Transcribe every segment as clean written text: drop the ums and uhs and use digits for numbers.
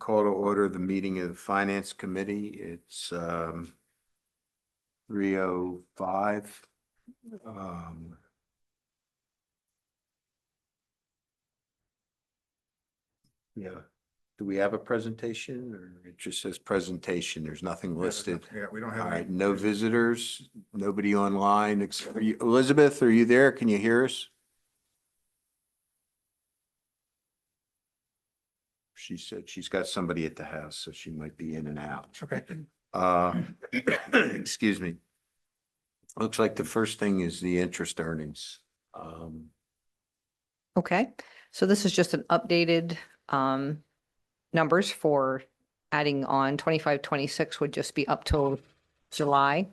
call to order the meeting of the Finance Committee. It's 3:05. Yeah. Do we have a presentation, or it just says presentation? There's nothing listed. Yeah, we don't All have. right, no visitors, nobody online. Elizabeth, are you there? Can you hear us? She said she's got somebody at the house, so she might be in and out. Okay. Excuse me. Looks like the first thing is the interest earnings. Okay, so this is just an updated numbers for adding on 25, 26 would just be up till July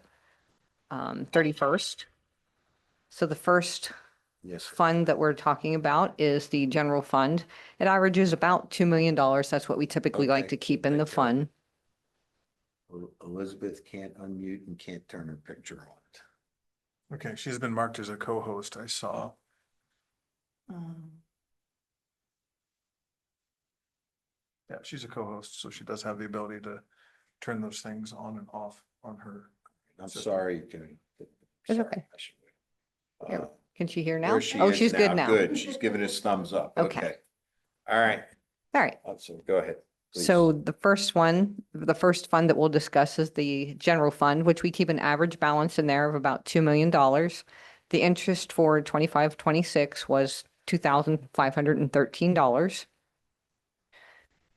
31st. So the first Yes, fund that we're talking about is the general fund. It averages about $2 million. That's what we typically like Okay, to keep in the thank you. fund. Elizabeth can't unmute and can't turn her picture on. Okay, she's been marked as a co-host, I saw. Yeah, she's a co-host, so she does have the ability to turn those things on and off on her. I'm sorry. It's okay. Yeah. Can she hear now? There she Oh, is she's good now. Good. She's giving us thumbs up. Okay. Okay. All right. All right. So go ahead. please. So the first fund that we'll discuss is the general fund, which we keep an average balance in there of about $2 million. The interest for 25, 26 was $2,513.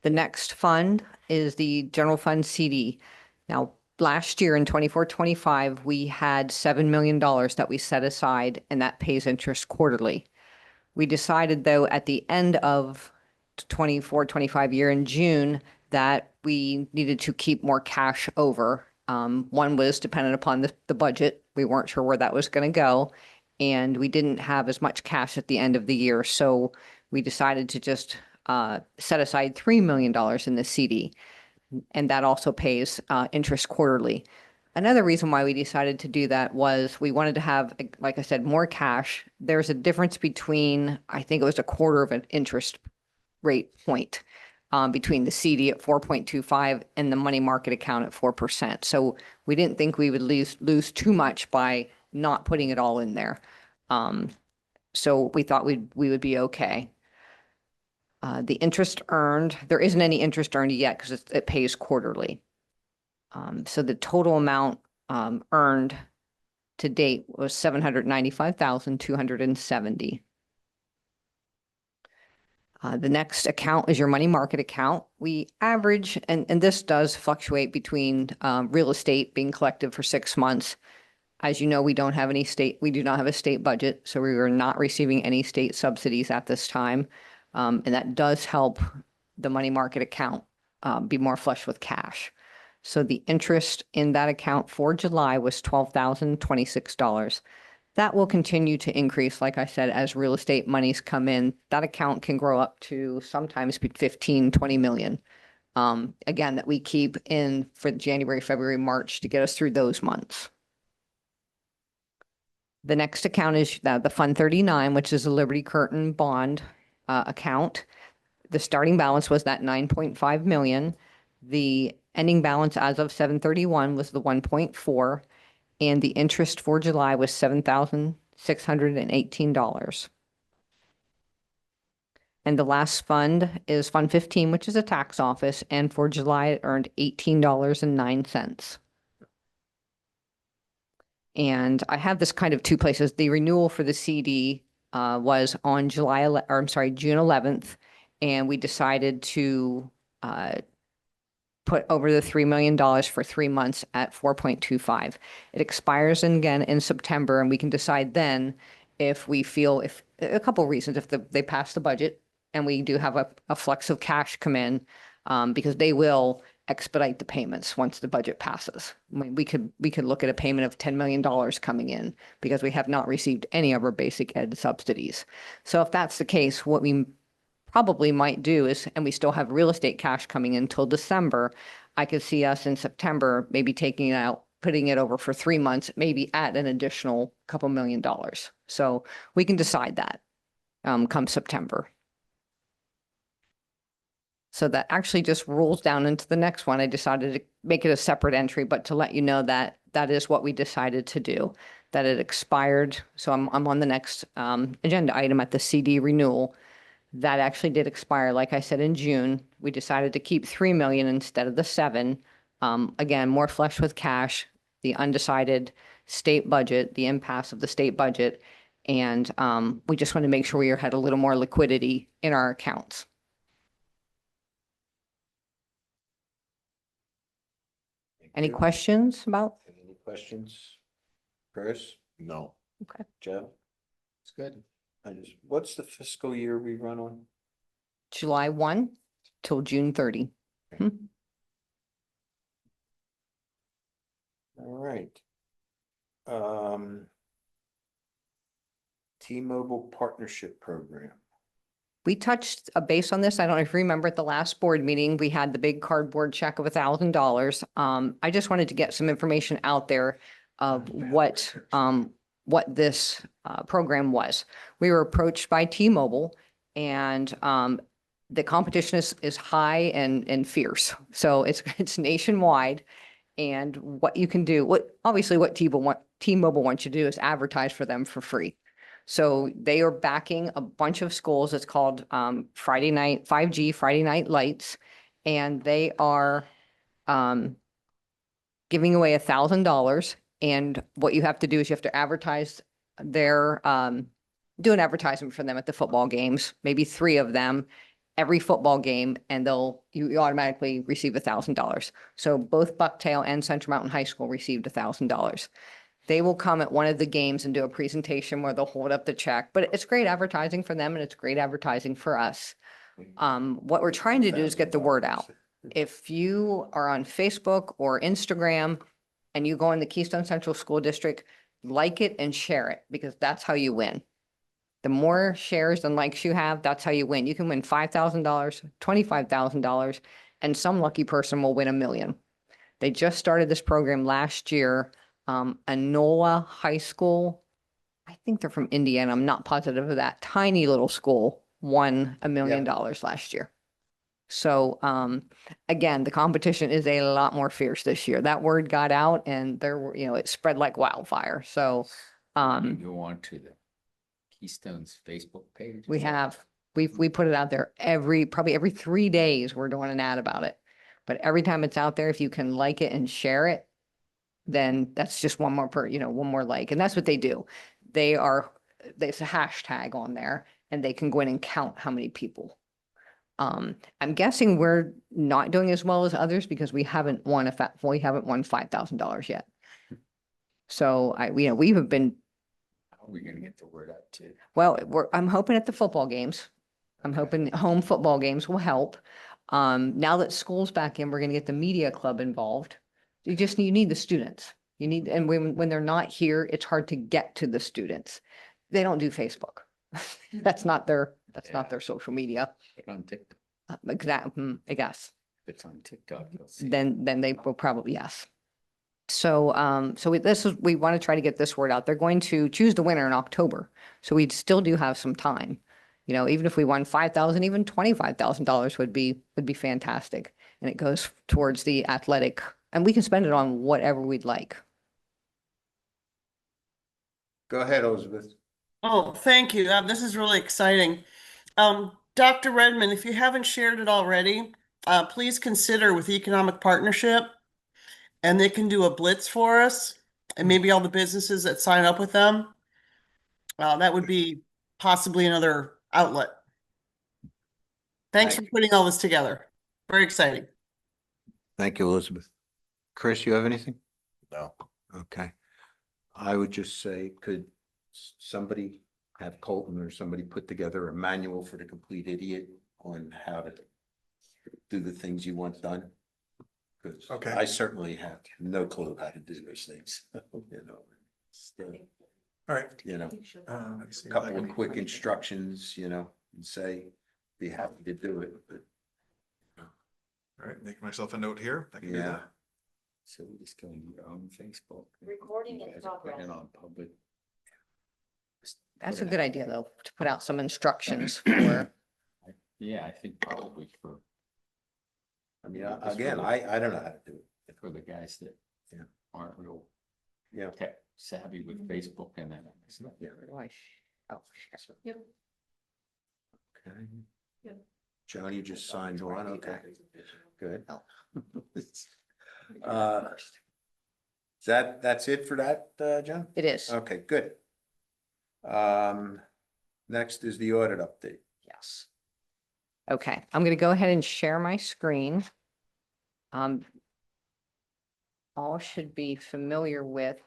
The next fund is the general fund CD. Now, last year in 24, 25, we had $7 million that we set aside, and that pays interest quarterly. We decided, though, at the end of 24, 25 year in June, that we needed to keep more cash over. One was dependent upon the budget. We weren't sure where that was going to go, and we didn't have as much cash at the end of the year. So we decided to just set aside $3 million in the CD, and that also pays interest quarterly. Another reason why we decided to do that was we wanted to have, like I said, more cash. There's a difference between, I think it was a quarter of an interest rate point between the CD at 4.25 and the money market account at 4%. So we didn't think we would lose too much by not putting it all in there. So we thought we would be okay. The interest earned, there isn't any interest earned yet because it pays quarterly. So the total amount earned to date was $795,270. The next account is your money market account. We average, and this does fluctuate between real estate being collected for 6 months. As you know, we do not have a state budget, so we are not receiving any state subsidies at this time. And that does help the money market account be more flush with cash. So the interest in that account for July was $12,026. That will continue to increase, like I said, as real estate monies come in. That account can grow up to sometimes 15, 20 million. Again, that we keep in for January, February, March to get us through those months. The next account is the Fund 39, which is a Liberty Curtain bond account. The starting balance was that 9.5 million. The ending balance as of 7/31 was the 1.4, and the interest for July was $7,618. And the last fund is Fund 15, which is a tax office, and for July it earned $18.09. And I have this kind of two places. The renewal for the CD was on June 11th, and we decided to put over the $3 million for 3 months at 4.25. It expires again in September, and we can decide then if we feel, if a couple of reasons, if they pass the budget and we do have a flux of cash come in, because they will expedite the payments once the budget passes. We could look at a payment of $10 million coming in because we have not received any of our basic ed subsidies. So if that's the case, what we probably might do is, and we still have real estate cash coming in till December, I could see us in September maybe taking it out, putting it over for 3 months, maybe at an additional couple $1 million. So we can decide that come September. So that actually just rolls down into the next one. I decided to make it a separate entry, but to let you know that that is what we decided to do, that it expired. So I'm on the next agenda item at the CD renewal. That actually did expire, like I said, in June. We decided to keep 3 million instead of the 7. Again, more flush with cash, the undecided state budget, the impasse of the state budget. And we just want to make sure we had a little more liquidity in our accounts. Thank Any you. questions about? Any questions? Chris? No. Okay. Jeff? It's good. What's the fiscal year we run on? July 1 till June 30. All right. T-Mobile Partnership Program. We touched a base on this. I don't know if you remember at the last board meeting, we had the big cardboard check of $1,000. I just wanted to get some information out there of what this program was. We were approached by T-Mobile, and the competition is high and fierce. So it's nationwide. And what you can do, obviously what T-Mobile wants you to do is advertise for them for free. So they are backing a bunch of schools. It's called 5G Friday Night Lights. And they are giving away $1,000. And what you have to do is you have to advertise do an advertisement for them at the football games, maybe 3 of them every football game, and you automatically receive $1,000. So both Bucktail and Central Mountain High School received $1,000. They will come at one of the games and do a presentation where they'll hold up the check, but it's great advertising for them and it's great advertising for us. What we're trying to do is get the word out. If you are on Facebook or Instagram and you go in the Keystone Central School District, like it and share it, because that's how you win. The more shares and likes you have, that's how you win. You can win $5,000, $25,000, and some lucky person will win $1 million. They just started this program last year. Anola High School, I think they're from Indiana. I'm not positive of that. Tiny little school won $1 million last year. So again, the competition is a lot more fierce this year. That word got out and there were, it spread like wildfire. So You go on to the Keystone's Facebook page. we put it out there probably every 3 days, we're doing an ad about it. But every time it's out there, if you can like it and share it, then that's just one more like, and that's what they do. There's a hashtag on there and they can go in and count how many people. I'm guessing we're not doing as well as others because we haven't won $5,000 yet. So we've been, How are we gonna get the word out to? well, I'm hoping at the football games. I'm hoping home football games will help. Now that school's back in, we're gonna get the media club involved. You need the students. And when they're not here, it's hard to get to the students. They don't do Facebook. That's not their social media. Put it on TikTok. Exactly, I guess. If it's on TikTok, you'll see. Then they will probably, yes. So, we want to try to get this word out. They're going to choose the winner in October. So we still do have some time. Even if we won $5,000, even $25,000 would be fantastic. And it goes towards the athletic, and we can spend it on whatever we'd like. Go ahead, Elizabeth. Oh, thank you. This is really exciting. Dr. Redmond, if you haven't shared it already, please consider with Economic Partnership, and they can do a blitz for us, and maybe all the businesses that sign up with them. That would be possibly another outlet. Thanks for putting all this together. Very exciting. Thank you, Elizabeth. Chris, you have anything? No. Okay. I would just say, could somebody have Colton or somebody put together a manual for the complete idiot on how to do the things you want done? Because Okay. I certainly have no clue how to do those things, All right. A couple of quick instructions, and say, be happy to do it, but All right, making myself a note here. I can do yeah. that. So we just go on your own Facebook. Recording You in guys are putting progress. it on public. That's Put a it good out. idea, though, to put out some instructions for, Yeah, I think probably for I mean, It's for again, the- I don't know how to do it. For the guys that Yeah. aren't real Yeah. tech savvy with Facebook and then. Yeah. Where do I oh, share. Yep. Okay. Yep. Joan, you just signed on, okay, good. Oh. That's it for that, Joan? It is, Okay, good. Next is the audit update. yes. Okay, I'm gonna go ahead and share my screen. All should be familiar with.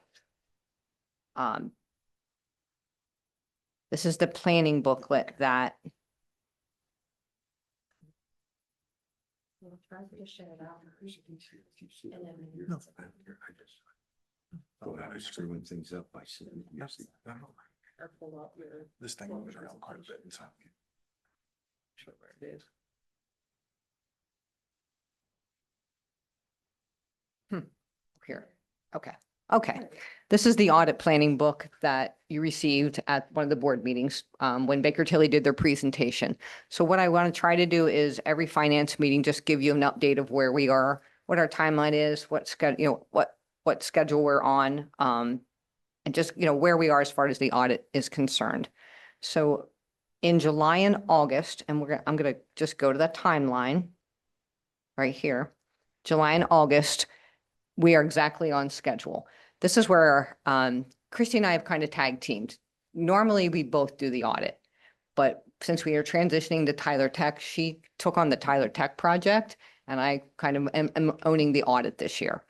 This is the planning booklet that, We'll try to just share it out. And then maybe- No, I just thought I was screwing things up by sitting. Or pull up your. This thing moves around quite a bit, and so. where it is. Here, okay. This is the audit planning book that you received at one of the board meetings, when Baker Tilly did their presentation. So what I want to try to do is every finance meeting, just give you an update of where we are, what our timeline is, what schedule, what schedule we're on, and just, where we are as far as the audit is concerned. So in July and August, and I'm gonna just go to that timeline right here. July and August, we are exactly on schedule. This is where Christy and I have kind of tag teamed. Normally, we both do the audit, but since we are transitioning to Tyler Tech, she took on the Tyler Tech project, and I kind of am owning the audit this year.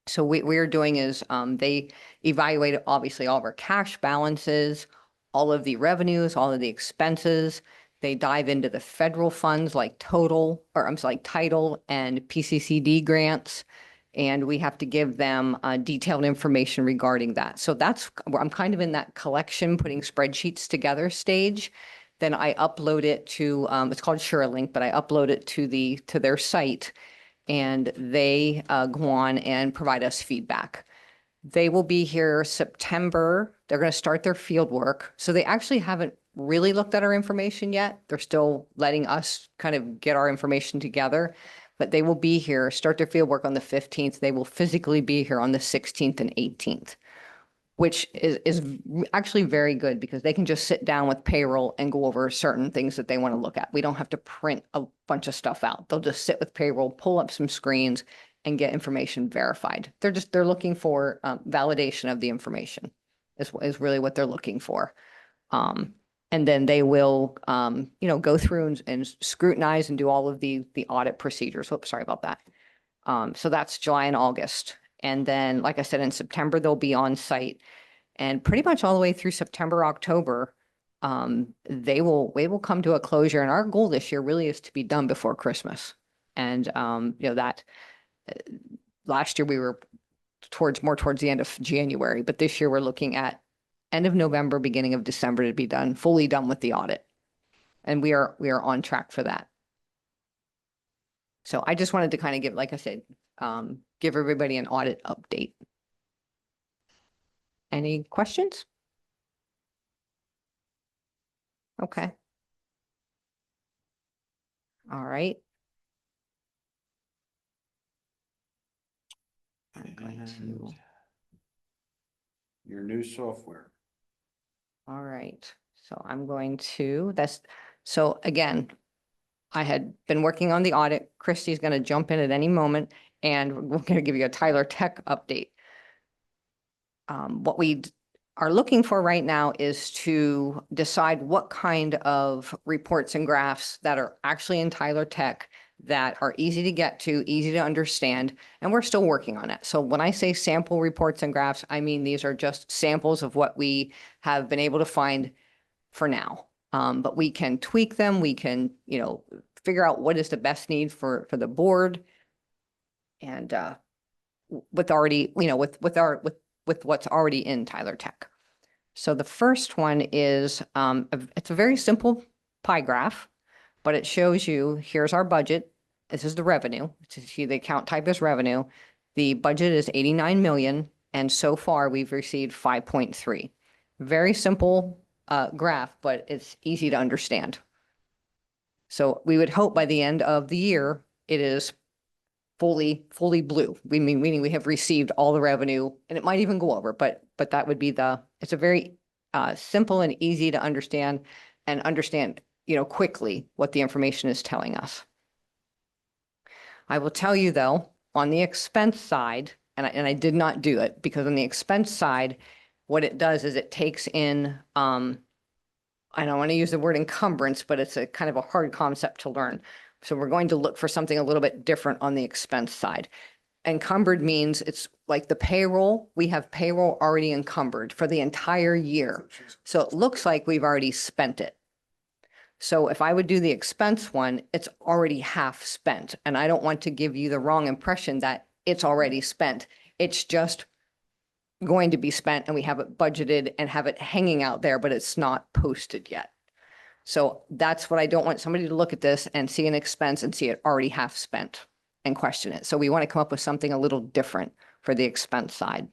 So what we're doing is they evaluate obviously all of our cash balances, all of the revenues, all of the expenses. They dive into the federal funds like title and PCCD grants. And we have to give them detailed information regarding that. So that's where I'm kind of in that collection, putting spreadsheets together stage. Then I upload it to, it's called SureLink, but I upload it to their site, and they go on and provide us feedback. They will be here September. They're going to start their field work. So they actually haven't really looked at our information yet. They're still letting us kind of get our information together. But they will be here, start their field work on the 15th. They will physically be here on the 16th and 18th, which is actually very good because they can just sit down with payroll and go over certain things that they want to look at. We don't have to print a bunch of stuff out. They'll just sit with payroll, pull up some screens, and get information verified. They're looking for validation of the information is really what they're looking for. And then they will, go through and scrutinize and do all of the audit procedures. Oops, sorry about that. So that's July and August. And then, like I said, in September, they'll be on site. And pretty much all the way through September, October, they will come to a closure. And our goal this year really is to be done before Christmas. And, that last year we were more towards the end of January, but this year we're looking at end of November, beginning of December to be done, fully done with the audit. And we are on track for that. So I just wanted to kind of give, like I said, give everybody an audit update. Any questions? Okay. All right. I'm going to- Your new software. All right, so I'm going to, so again, I had been working on the audit. Christy's going to jump in at any moment, and we're going to give you a Tyler Tech update. What we are looking for right now is to decide what kind of reports and graphs that are actually in Tyler Tech that are easy to get to, easy to understand, and we're still working on it. So when I say sample reports and graphs, I mean these are just samples of what we have been able to find for now. But we can tweak them. We can, figure out what is the best need for the board, and with already, with what's already in Tyler Tech. So the first one is it's a very simple pie graph, but it shows you, here's our budget. This is the revenue. To see the account type is revenue. The budget is 89 million. And so far we've received 5.3. Very simple graph, but it's easy to understand. So we would hope by the end of the year, it is fully blue. Meaning we have received all the revenue, and it might even go over, but that would be it's a very simple and easy to understand quickly what the information is telling us. I will tell you though, on the expense side, and I did not do it because on the expense side, what it does is it takes in, I don't want to use the word encumbrance, but it's a kind of a hard concept to learn. So we're going to look for something a little bit different on the expense side. Encumbered means it's like the payroll, we have payroll already encumbered for the entire year. So it looks like we've already spent it. So if I would do the expense one, it's already half spent. And I don't want to give you the wrong impression that it's already spent. It's just going to be spent and we have it budgeted and have it hanging out there, but it's not posted yet. So that's what I don't want somebody to look at this and see an expense and see it already half spent and question it. So we want to come up with something a little different for the expense side.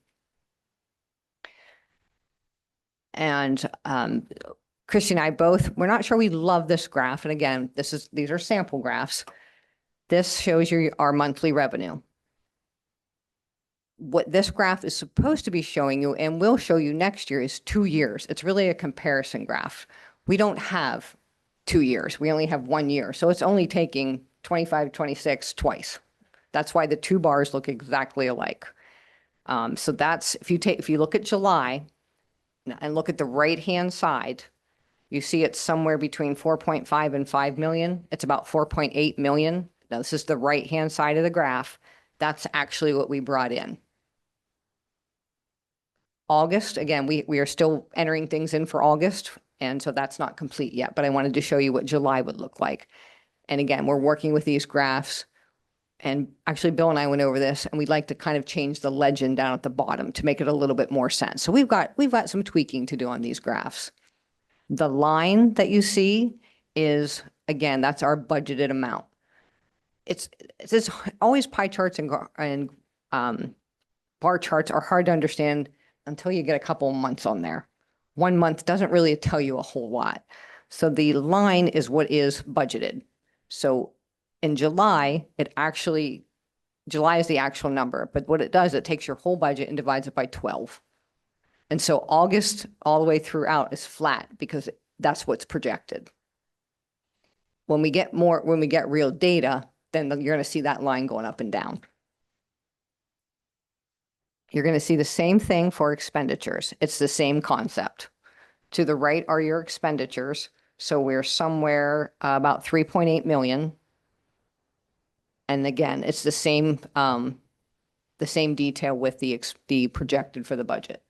And Christy and I both, we're not sure we love this graph. And again, these are sample graphs. This shows you our monthly revenue. What this graph is supposed to be showing you and will show you next year is 2 years. It's really a comparison graph. We don't have 2 years. We only have 1 year. So it's only taking 25, 26 twice. That's why the two bars look exactly alike. So that's, if you look at July and look at the right-hand side, you see it's somewhere between 4.5 and 5 million. It's about 4.8 million. Now this is the right-hand side of the graph. That's actually what we brought in. August, again, we are still entering things in for August, and so that's not complete yet, but I wanted to show you what July would look like. And again, we're working with these graphs, and actually Bill and I went over this, and we'd like to kind of change the legend down at the bottom to make it a little bit more sense. So we've got some tweaking to do on these graphs. The line that you see is, again, that's our budgeted amount. It's always pie charts and bar charts are hard to understand until you get a couple of months on there. 1 month doesn't really tell you a whole lot. So the line is what is budgeted. So in July, July is the actual number, but what it does, it takes your whole budget and divides it by 12. And so August all the way throughout is flat because that's what's projected. When we get real data, then you're going to see that line going up and down. You're going to see the same thing for expenditures. It's the same concept. To the right are your expenditures. So we're somewhere about 3.8 million. And again, it's the same detail with the projected for the budget.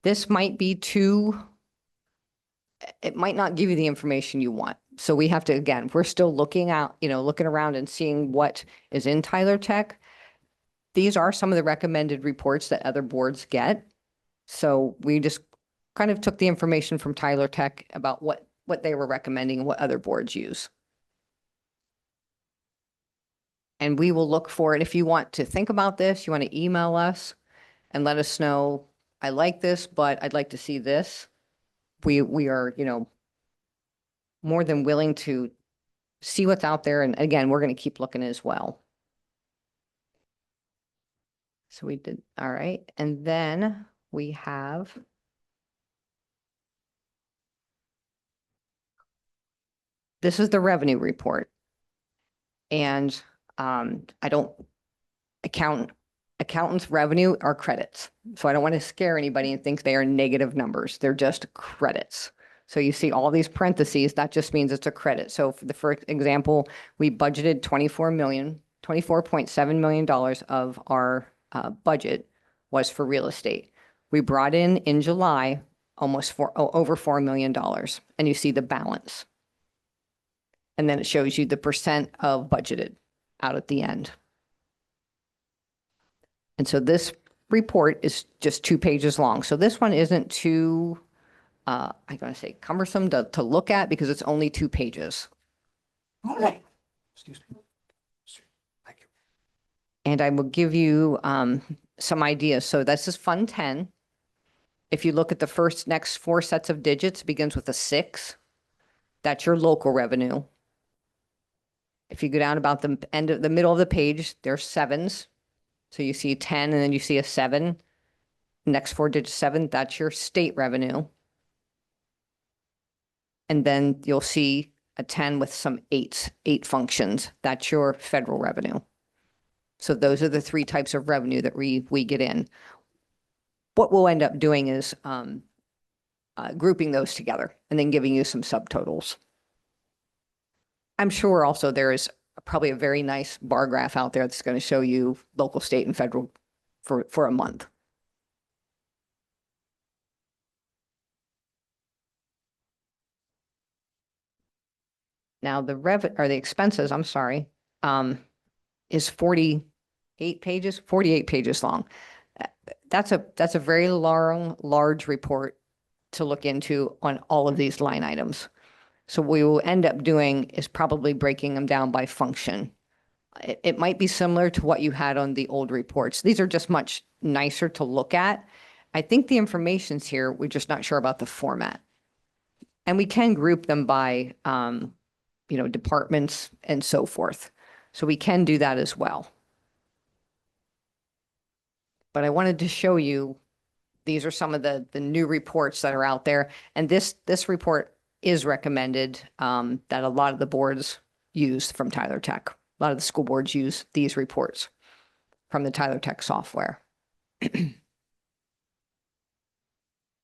This might be it might not give you the information you want. So we have to, again, we're still looking around and seeing what is in Tyler Tech. These are some of the recommended reports that other boards get. So we just kind of took the information from Tyler Tech about what they were recommending and what other boards use. And we will look for it. If you want to think about this, you want to email us and let us know, I like this, but I'd like to see this. We are, more than willing to see what's out there. And again, we're going to keep looking as well. So we did, all right. And then we have this is the revenue report. And accountants' revenue are credits. So I don't want to scare anybody and think they are negative numbers. They're just credits. So you see all these parentheses, that just means it's a credit. So for example, we budgeted $24.7 million of our budget was for real estate. We brought in July, over $4 million, and you see the balance. And then it shows you the percent of budgeted out at the end. And so this report is just 2 pages long. So this one isn't too, I'm going to say cumbersome to look at because it's only 2 pages. Excuse me. Thank you. And I will give you some ideas. So this is Fund 10. If you look at the next 4 sets of digits, it begins with a 6. That's your local revenue. If you go down about the end of the middle of the page, there's sevens. So you see 10 and then you see a 7. Next 4 digits 7, that's your state revenue. And then you'll see a 10 with some 8s, 8 functions. That's your federal revenue. So those are the 3 types of revenue that we get in. What we'll end up doing is grouping those together and then giving you some subtotals. I'm sure also there is probably a very nice bar graph out there that's going to show you local, state, and federal for a month. Now the the expenses, I'm sorry, is 48 pages long. That's a very large report to look into on all of these line items. So what we will end up doing is probably breaking them down by function. It might be similar to what you had on the old reports. These are just much nicer to look at. I think the information's here. We're just not sure about the format. And we can group them by, departments and so forth. So we can do that as well. But I wanted to show you, these are some of the new reports that are out there. And this report is recommended, that a lot of the boards use from Tyler Tech. A lot of the school boards use these reports from the Tyler Tech software.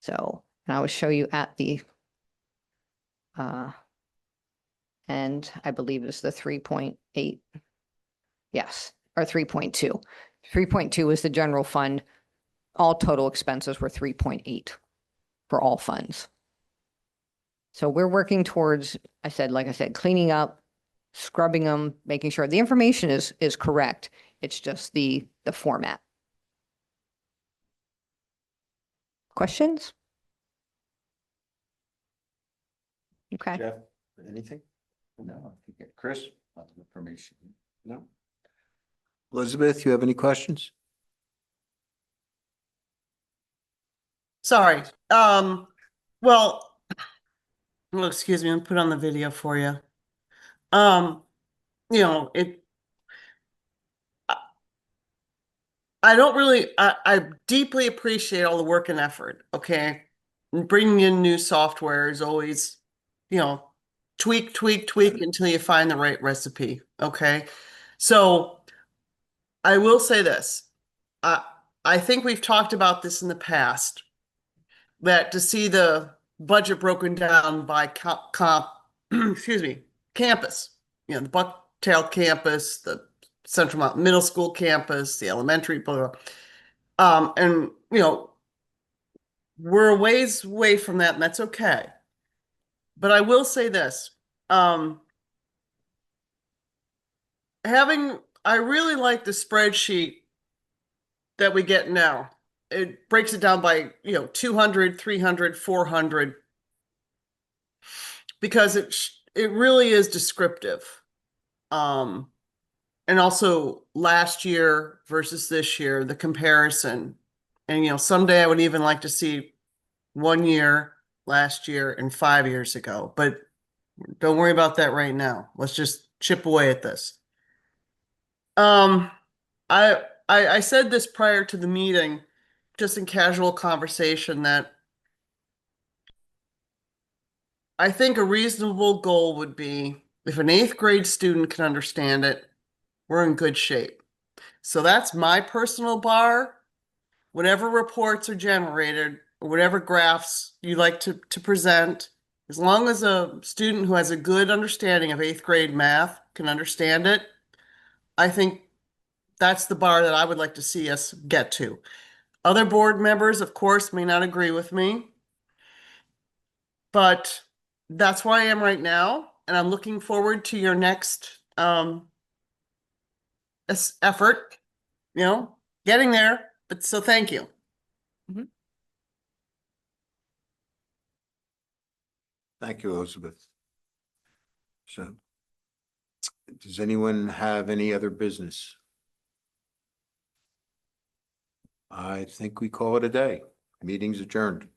So, and I will show you at the and I believe it's the 3.8. Yes, or 3.2. 3.2 is the general fund. All total expenses were 3.8 for all funds. So we're working towards, like I said, cleaning up, scrubbing them, making sure the information is correct. It's just the format. Questions? Okay. Jeff, anything? No, I think it- Chris? lot of information. No? Elizabeth, you have any questions? Sorry. Well, excuse me, I'll put on the video for you. I don't really, I deeply appreciate all the work and effort, okay? And bringing in new software is always, tweak until you find the right recipe, okay? So I will say this. I think we've talked about this in the past, that to see the budget broken down by excuse me, campus, the Bucktail campus, the Central Mountain Middle School campus, the elementary, blah, blah. And we're a ways away from that, and that's okay. But I will say this, I really like the spreadsheet that we get now. It breaks it down by, 200, 300, 400, because it really is descriptive. And also last year versus this year, the comparison. And, someday I would even like to see 1 year, last year, and 5 years ago, but don't worry about that right now. Let's just chip away at this. I said this prior to the meeting, just in casual conversation, that I think a reasonable goal would be, if an 8th grade student can understand it, we're in good shape. So that's my personal bar. Whatever reports are generated, or whatever graphs you like to present, as long as a student who has a good understanding of 8th grade math can understand it, I think that's the bar that I would like to see us get to. Other board members, of course, may not agree with me, but that's where I am right now, and I'm looking forward to your next effort, getting there. But so thank you. Thank you, Elizabeth. So, does anyone have any other business? I think we call it a day. Meeting's adjourned.